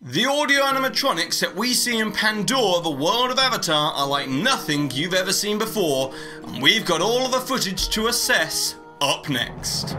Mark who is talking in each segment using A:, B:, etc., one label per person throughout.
A: The audio animatronics that we see in Pandora, the world of Avatar, are like nothing you've ever seen before, and we've got all of the footage to assess up next.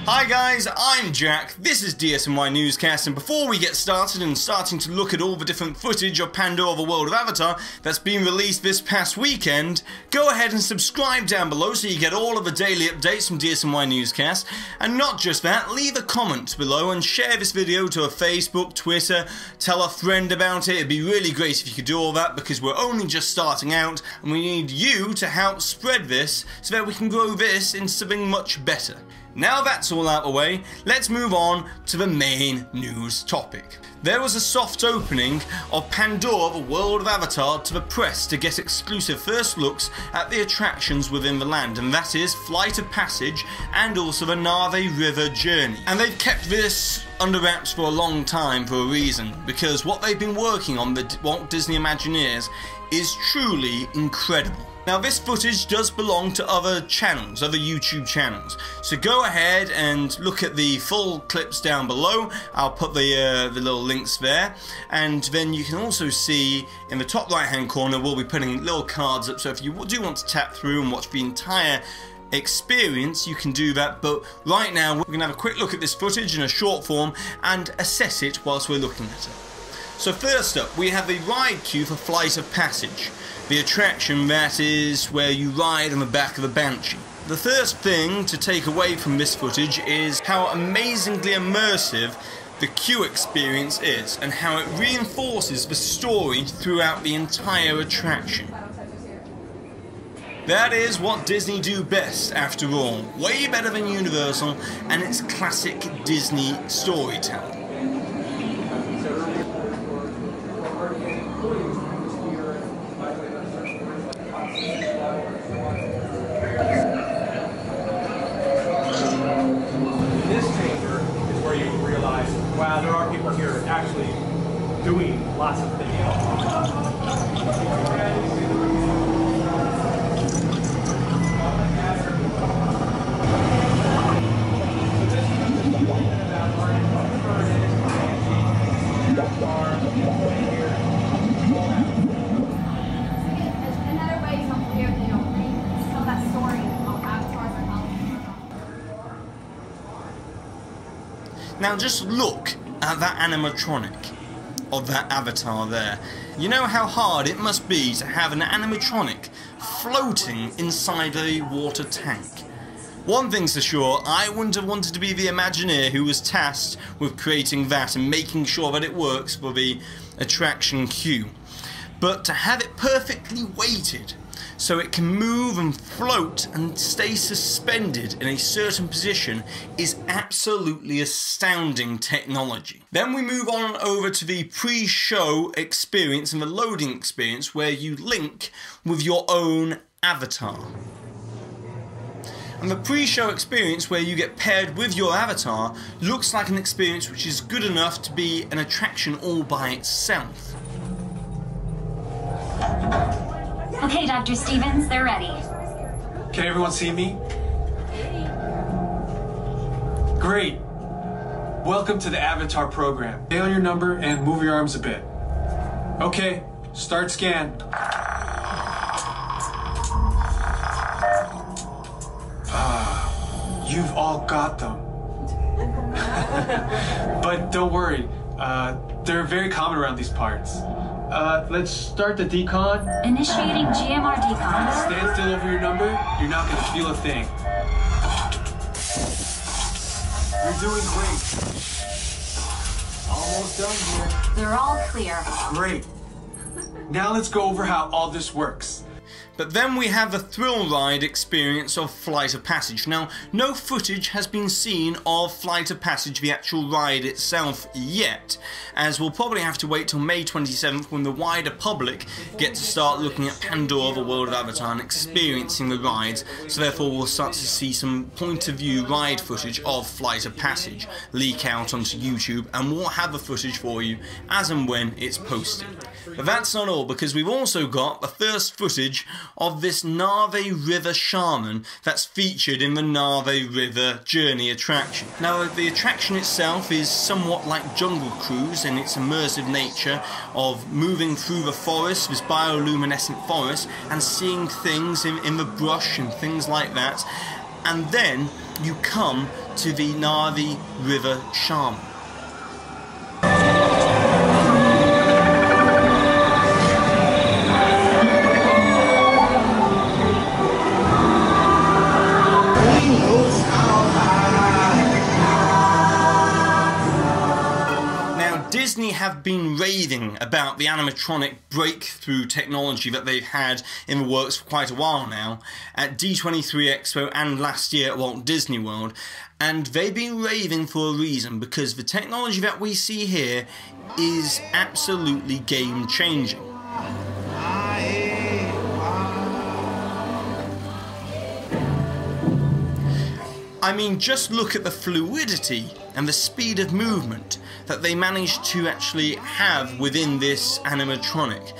A: Hi guys, I'm Jack, this is DSNY Newscast, and before we get started and starting to look at all the different footage of Pandora, the world of Avatar that's been released this past weekend, go ahead and subscribe down below so you get all of the daily updates from DSNY Newscast. And not just that, leave a comment below and share this video to a Facebook, Twitter, tell a friend about it. It'd be really great if you could do all that because we're only just starting out and we need you to help spread this so that we can grow this into something much better. Now that's all out of the way, let's move on to the main news topic. There was a soft opening of Pandora, the world of Avatar, to the press to get exclusive first looks at the attractions within the land, and that is Flight of Passage and also the Na'vi River Journey. And they've kept this under wraps for a long time for a reason, because what they've been working on, the Walt Disney Imagineers, is truly incredible. Now this footage does belong to other channels, other YouTube channels, so go ahead and look at the full clips down below. I'll put the little links there, and then you can also see in the top right hand corner we'll be putting little cards up, so if you do want to tap through and watch the entire experience you can do that, but right now we're going to have a quick look at this footage in a short form and assess it whilst we're looking at it. So first up we have the ride queue for Flight of Passage, the attraction that is where you ride on the back of a Banshee. The first thing to take away from this footage is how amazingly immersive the queue experience is and how it reinforces the story throughout the entire attraction. That is what Disney do best after all, way better than Universal and its classic Disney storytelling.
B: Wow, there are people here actually doing lots of things.
C: Another way is unclear, tell that story of avatars or how.
A: Now just look at that animatronic of that avatar there. You know how hard it must be to have an animatronic floating inside a water tank. One thing's for sure, I wouldn't have wanted to be the Imagineer who was tasked with creating that and making sure that it works for the attraction queue. But to have it perfectly weighted so it can move and float and stay suspended in a certain position is absolutely astounding technology. Then we move on over to the pre-show experience and the loading experience where you link with your own avatar. And the pre-show experience where you get paired with your avatar looks like an experience which is good enough to be an attraction all by itself.
D: Okay, Dr. Stevens, they're ready.
B: Can everyone see me? Great. Welcome to the Avatar program. Stay on your number and move your arms a bit. Okay, start scan. You've all got them. But don't worry, they're very common around these parts. Let's start the decon.
D: Initiating GMR decon.
B: Stand still over your number. You're not going to feel a thing. You're doing great. Almost done here.
D: They're all clear.
B: Great. Now let's go over how all this works.
A: But then we have the thrill ride experience of Flight of Passage. Now, no footage has been seen of Flight of Passage, the actual ride itself, yet, as we'll probably have to wait till May 27th when the wider public get to start looking at Pandora, the world of Avatar, and experiencing the rides, so therefore we'll start to see some point-of-view ride footage of Flight of Passage leak out onto YouTube, and we'll have the footage for you as and when it's posted. But that's not all, because we've also got the first footage of this Nave River shaman that's featured in the Nave River Journey attraction. Now, the attraction itself is somewhat like Jungle Cruise in its immersive nature of moving through the forest, this bioluminescent forest, and seeing things in the brush and things like that. And then you come to the Nave River shaman. Disney have been raving about the animatronic breakthrough technology that they've had in the works for quite a while now at D23 Expo and last year at Walt Disney World, and they've been raving for a reason, because the technology that we see here is absolutely game-changing. I mean, just look at the fluidity and the speed of movement that they managed to actually have within this animatronic.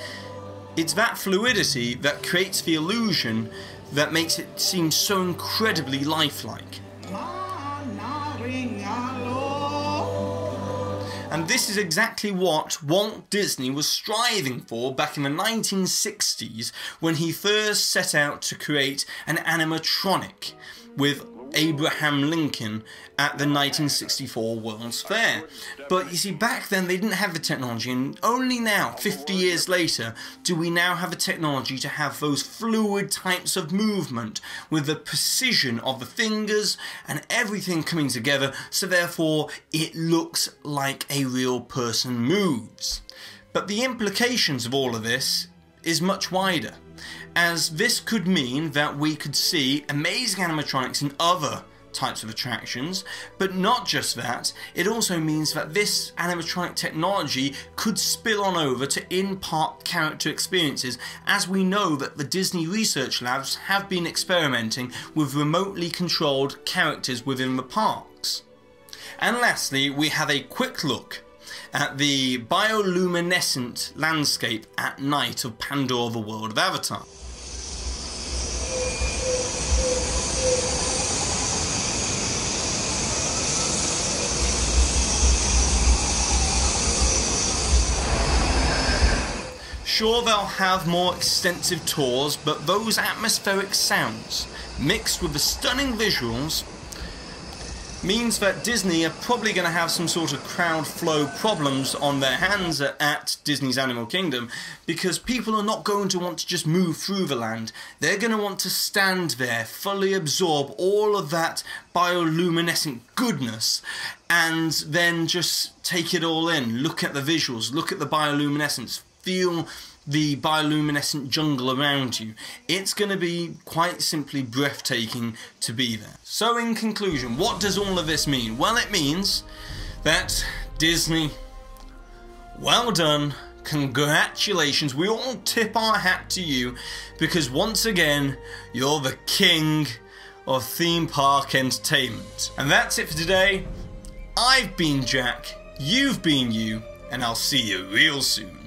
A: It's that fluidity that creates the illusion that makes it seem so incredibly lifelike. And this is exactly what Walt Disney was striving for back in the 1960s when he first set out to create an animatronic with Abraham Lincoln at the 1964 World's Fair. But you see, back then they didn't have the technology, and only now, 50 years later, do we now have the technology to have those fluid types of movement with the precision of the fingers and everything coming together, so therefore it looks like a real person moves. But the implications of all of this is much wider, as this could mean that we could see amazing animatronics in other types of attractions, but not just that, it also means that this animatronic technology could spill on over to in-park character experiences, as we know that the Disney Research Labs have been experimenting with remotely controlled characters within the parks. And lastly, we have a quick look at the bioluminescent landscape at night of Pandora, the world of Avatar. Sure, they'll have more extensive tours, but those atmospheric sounds, mixed with the stunning visuals, means that Disney are probably going to have some sort of crowd flow problems on their hands at Disney's Animal Kingdom, because people are not going to want to just move through the land. They're going to want to stand there, fully absorb all of that bioluminescent goodness, and then just take it all in. Look at the visuals, look at the bioluminescence, feel the bioluminescent jungle around you. It's going to be quite simply breathtaking to be there. So in conclusion, what does all of this mean? Well, it means that Disney, well done, congratulations, we all tip our hat to you, because once again, you're the king of theme park entertainment. And that's it for today. I've been Jack, you've been you, and I'll see you real soon.